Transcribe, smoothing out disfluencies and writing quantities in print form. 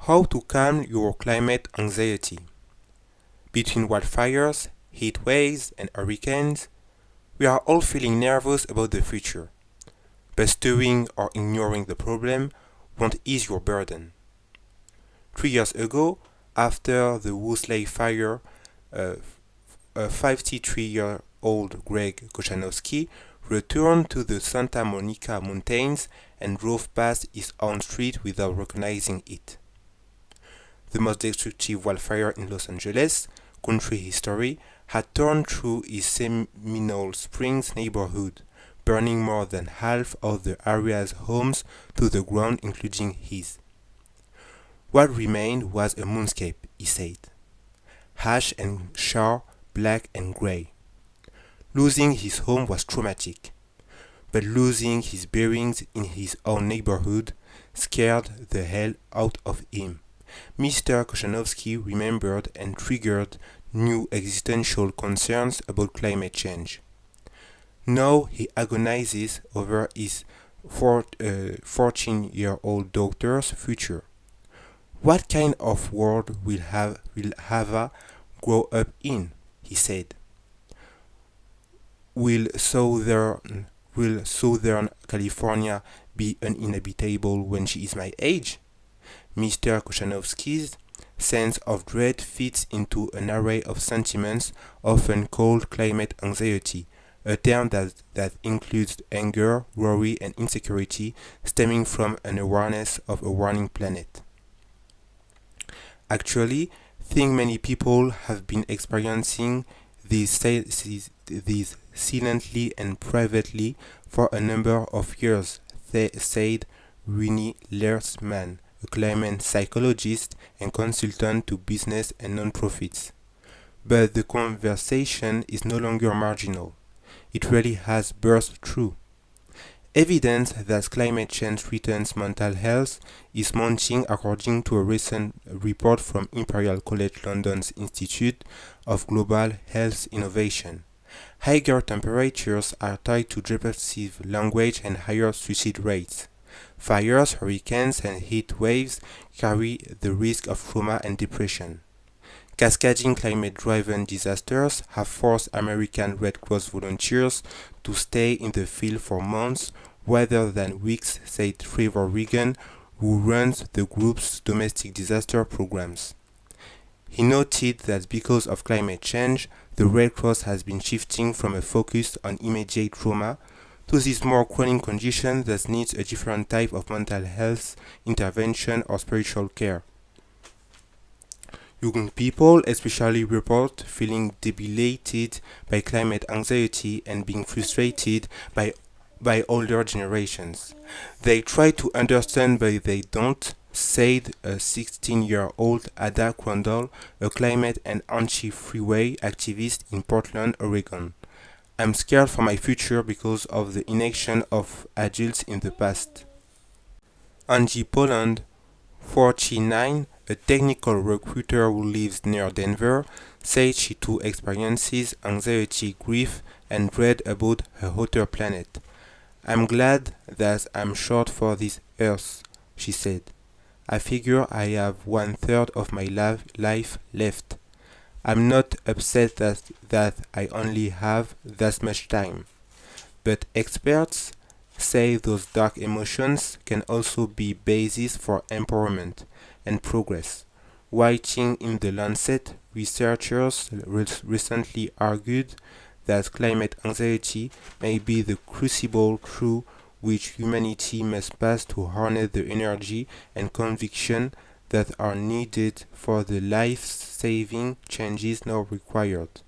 How to calm your climate anxiety. Between wildfires, heat waves, and hurricanes, we are all feeling nervous about the future. Pursuing or ignoring the problem won't ease your burden. 3 years ago, after the Woolsey fire, a 53-year-old Greg Kochanowski returned to the Santa Monica Mountains and drove past his own street without recognizing it. The most destructive wildfire in Los Angeles country history had torn through his Seminole Springs neighborhood, burning more than half of the area's homes to the ground, including his. What remained was a moonscape, he said. Ash and char, black and gray. Losing his home was traumatic, but losing his bearings in his own neighborhood scared the hell out of him. Mr. Kochanowski remembered and triggered new existential concerns about climate change. Now he agonizes over his 14-year-old daughter's future. What kind of world will Hava grow up in? He said. Will Southern California be uninhabitable when she is my age? Mr. Kochanowski's sense of dread fits into an array of sentiments often called climate anxiety, a term that includes anger, worry, and insecurity stemming from an awareness of a warming planet. Actually, think many people have been experiencing these silently and privately for a number of years, said Winnie Lersman, a climate psychologist and consultant to business and non-profits. But the conversation is no longer marginal. It really has burst through. Evidence that climate change threatens mental health is mounting according to a recent report from Imperial College London's Institute of Global Health Innovation. Higher temperatures are tied to depressive language and higher suicide rates. Fires, hurricanes, and heat waves carry the risk of trauma and depression. Cascading climate-driven disasters have forced American Red Cross volunteers to stay in the field for months rather than weeks, said Trevor Regan, who runs the group's domestic disaster programs. He noted that because of climate change, the Red Cross has been shifting from a focus on immediate trauma to this more chronic condition that needs a different type of mental health intervention or spiritual care. Young people especially report feeling debilitated by climate anxiety and being frustrated by older generations. They try to understand but they don't, said a 16-year-old Ada Crandall, a climate and anti-freeway activist in Portland, Oregon. I'm scared for my future because of the inaction of adults in the past. Angie Poland, 49, a technical recruiter who lives near Denver, said she too experiences anxiety, grief, and dread about her hotter planet. I'm glad that I'm short for this Earth, she said. I figure I have 1/3 of my life left. I'm not upset that I only have that much time. But experts say those dark emotions can also be basis for empowerment and progress. Writing in The Lancet, researchers recently argued that climate anxiety may be the crucible through which humanity must pass to harness the energy and conviction that are needed for the life-saving changes now required.